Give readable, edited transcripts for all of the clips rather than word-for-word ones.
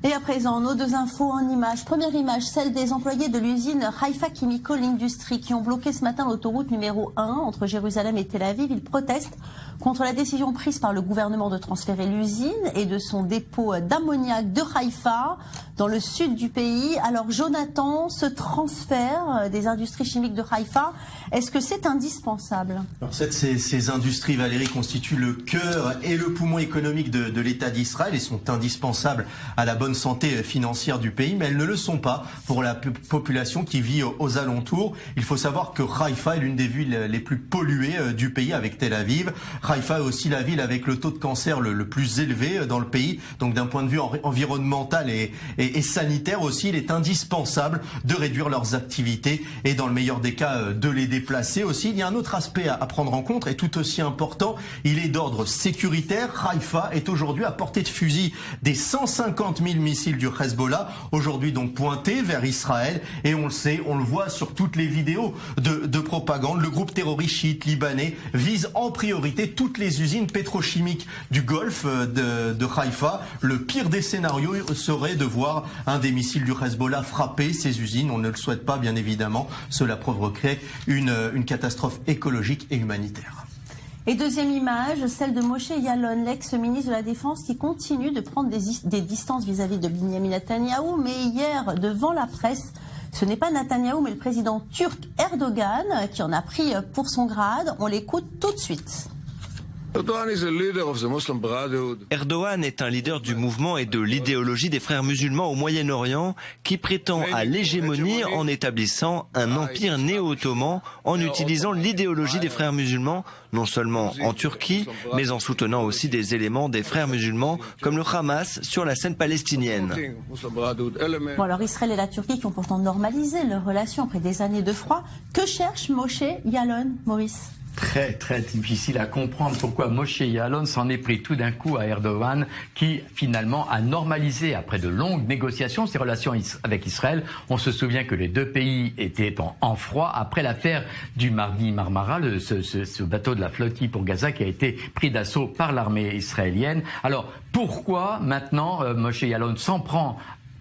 Et à présent, nos deux infos en images. Première image, celle des employés de l'usine Haïfa Chemical Industry qui ont bloqué ce matin l'autoroute numéro 1 entre Jérusalem et Tel Aviv. Ils protestent contre la décision prise par le gouvernement de transférer l'usine et de son dépôt d'ammoniac de Haïfa dans le sud du pays. Alors Jonathan, ce transfert des industries chimiques de Haïfa, est-ce que c'est indispensable? Alors ces industries, Valérie, constituent le cœur et le poumon économique de l'État d'Israël et sont indispensables à la bonne santé financière du pays, mais elles ne le sont pas pour la population qui vit aux alentours. Il faut savoir que Haïfa est l'une des villes les plus polluées du pays avec Tel Aviv. Haïfa est aussi la ville avec le taux de cancer le plus élevé dans le pays. Donc d'un point de vue environnemental et sanitaire aussi, il est indispensable de réduire leurs activités et dans le meilleur des cas de les déplacer aussi. Il y a un autre aspect à prendre en compte et tout aussi important, il est d'ordre sécuritaire. Haïfa est aujourd'hui à portée de fusil des 150 000 missiles du Hezbollah, aujourd'hui donc pointés vers Israël, et on le sait, on le voit sur toutes les vidéos de propagande, le groupe terroriste chiite libanais vise en priorité toutes les usines pétrochimiques du Golfe de Haïfa. Le pire des scénarios serait de voir un des missiles du Hezbollah frapper ces usines, on ne le souhaite pas bien évidemment, cela provoquerait une catastrophe écologique et humanitaire. Et deuxième image, celle de Moshe Yaalon, l'ex-ministre de la Défense, qui continue de prendre des distances vis-à-vis de Benyamin Netanyahou. Mais hier, devant la presse, ce n'est pas Netanyahou, mais le président turc Erdogan qui en a pris pour son grade. On l'écoute tout de suite. Erdogan est un leader du mouvement et de l'idéologie des frères musulmans au Moyen-Orient qui prétend à l'hégémonie en établissant un empire néo-ottoman en utilisant l'idéologie des frères musulmans non seulement en Turquie mais en soutenant aussi des éléments des frères musulmans comme le Hamas sur la scène palestinienne. Bon, alors Israël et la Turquie qui ont pourtant normalisé leurs relations après des années de froid. Que cherche Moshe Yaalon, Maurice ? Très difficile à comprendre pourquoi Moshe Yaalon s'en est pris tout d'un coup à Erdogan qui finalement a normalisé après de longues négociations ses relations avec Israël. On se souvient que les deux pays étaient en froid après l'affaire du Mardi Marmara, ce bateau de la flottille pour Gaza qui a été pris d'assaut par l'armée israélienne. Alors pourquoi maintenant Moshe Yaalon s'en prend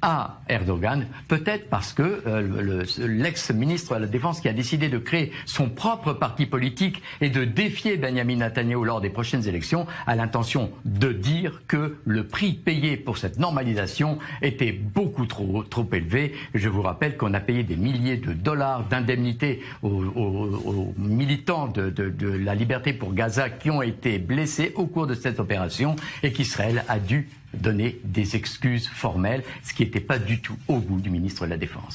à Erdogan? Peut-être parce que l'ex-ministre de la Défense qui a décidé de créer son propre parti politique et de défier Benyamin Netanyahou lors des prochaines élections a l'intention de dire que le prix payé pour cette normalisation était beaucoup trop élevé. Je vous rappelle qu'on a payé des milliers de dollars d'indemnités aux militants de la liberté pour Gaza qui ont été blessés au cours de cette opération et qu'Israël a dû donner des excuses formelles, ce qui n'était pas du tout au goût du ministre de la Défense.